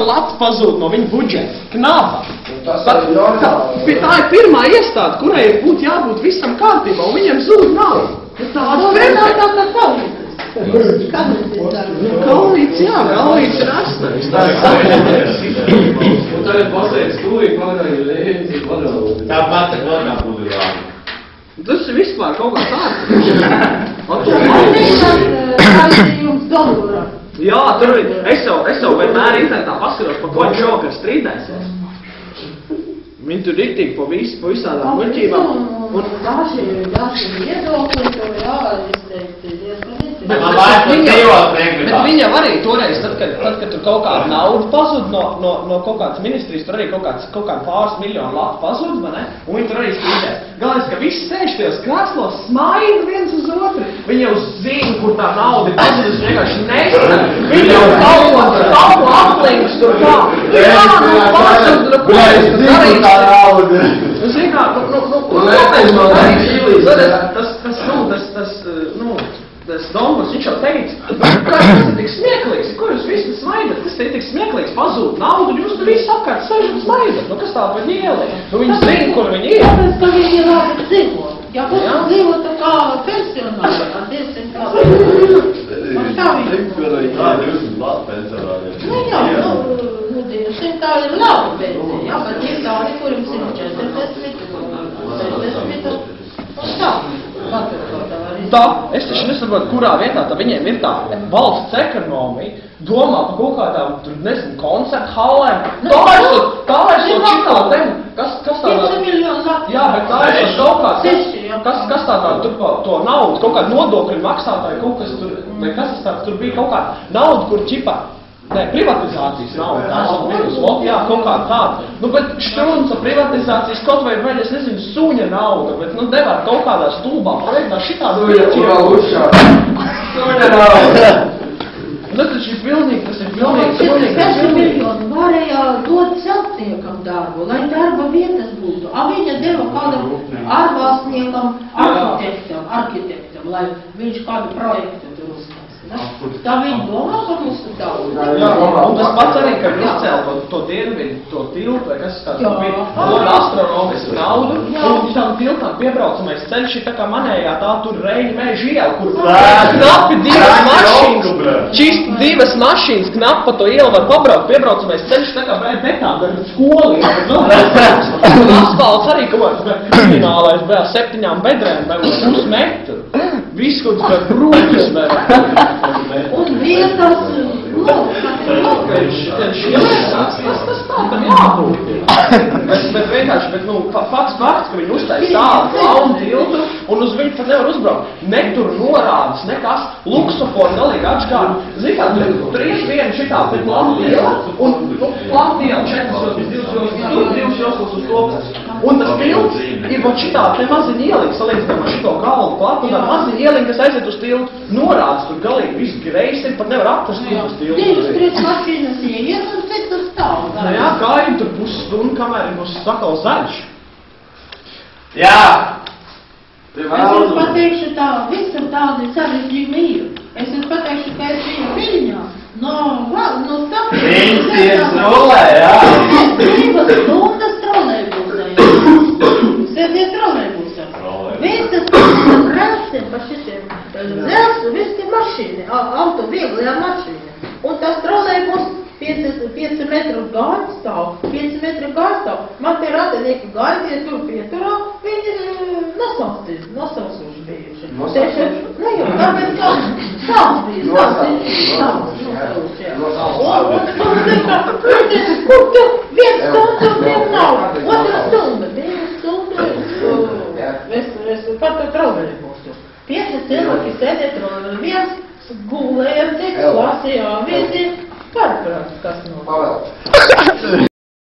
lats pazūd no viņa budžeta. Knaba. Tā ir pirmā iestāde, kurai būtu jābūt visam kārtībā, un viņiem zūd naudu. Galvīts, jā, galvīts ir asnais. Un tagad pasēdz tūlīt padarīja. Tāpat tā kā būtu jābūt. Tas ir vispār kaut kā tāds. Jā, tur ir. Es jau vienmēr internetā paskatos, par ko viņš šovakar strīdēsies. Viņi tur riktīgi pa visādām muļķībām. Un daži viedokļi, to jāizteikt diezgan Bet viņam arī toreiz, tad, kad tur kaut kāda nauda pazud no kaut kādas ministrijas, tur arī kaut kāda pāris miljonu latu pazud, vai ne? Un viņi tur arī strīdēs. Galvenais, ka visi sēž tajos krēslos, smaida viens uz otru. Viņi jau zina, kur tā nauda ir pazudus, vienkārši nezina. Viņi jau kalpo aplinks tur kā. Jā, pazud, ko es darīšu? Nu, zini kā, tas Domburs, viņš jau teica, kas ir tik smieklīgs, kur jūs visi smaidat, kas ir tik smieklīgs, pazūd naudu, un jūs tur visi apkārt sēžat un smaidat, nu kas tā pa ņēli? Nu viņi zina, kur viņi ir. Tāpēc, ka viņi labi dzīvo. Ja būtu dzīvo tā kā pensionāri, ar 200 kādu. Un tā viņi. Nu jā, 200 tā ir laba pensija, jā, bet ir tādi, kuriem 140, 60, un tā. Tā, es taču nesaprotu, kurā vietā tā viņiem ir tā valsts ekonomija, domā par kaut kādām, tur nezinu, koncertu hallēm. Tā vairs to čitā tēmu. Kas tādā? 5 miljonu lati. Jā, bet tā ir kaut kāds, kas tādā tur to naudu, kaut kāda nodokļu maksātāja, kaut kas tur, vai kas tas tāds, tur bija kaut kāda nauda, kur ķipā. Nē, privatizācijas nauda, tās ir minus, jā, kaut kā tāda. Nu, bet štrunca privatizācijas kaut vai, es nezinu, suņa nauda, bet, nu, nevar kaut kādā stulbā projektā šitādu Suņa nauda! Tas taču ir pilnīgi, tas ir 5 miljoni varēja dot celtniekam darbu, lai darba vietas būtu. A viņa deva kādam ārvalstniekam, arhitektam, lai viņš kādu projektu tur uzstāst. Tā viņi domā, ka mums tur daudz. Jā, un tas pats arī, kad izcēla to dienvidu, to tiltu, vai kas tāds bija, dod astronomisku naudu, un tam tiltam piebraucamais ceļš ir tā kā manējā tā tur Reņa meža iela, kur knapi divas mašīnas, knapi pa to ielu var pabraukt, piebraucamais ceļš tā kā betā, bet skoli, un asfalts arī kaut kāds kriminālais, vēl 7 bedrēm, vēl pusmetru. Viss kaut kā brūķis vēl. Un vietas, tas tā tam jābūt. Bet vienkārši, fakts, ka viņi uztais tādu klaunu tiltu, un uz viņu pat nevar uzbraukt. Ne tur norādes, nekas, luksofoni galīgi atškārt. Zini kā, tur ies viena šitā te platiela, un platiela 4 joslas uz to. Un tas tilts ir vot šitā te maziņa ieliņa, salīdzinām ar šito galvu platu, un tā maziņa ieliņa, kas aiziet uz tiltu, norādes tur galīgi viss greisi, pat nevar atrast uz tiltu. 2-3 mašīnas ieiet un cik tur stāv. Nu jā, kājiņ tur pusstundu, kamēr būs sakal zaļš. Jā! Es jums pateikšu tā, visam tādi sarežģījumi ir. Es jums pateikšu, ka es biju Viļņā, no sapņiem. Viņas rolē, jā! 2 stundas trolejbusē. Sēdiet trolejbusē. Visas braucien pa šitiem zels, visi mašīni, auto vieglajā mašīni. Un tas trolejbus 5 metru gāļ stāv, 5 metru gāļ stāv. Man te radinieki gaidīja tur pieturā, viņi nosausuši bijuši. Ne jau, tāpēc kā stāvs bija, kur tu 1 stundu tev nav, 2 stunda, 2 stundu, es par to trolejbusu. 5 cilvēki sēdē trolejbusu, viens gulēja, cits lasīja avīzi, kas no?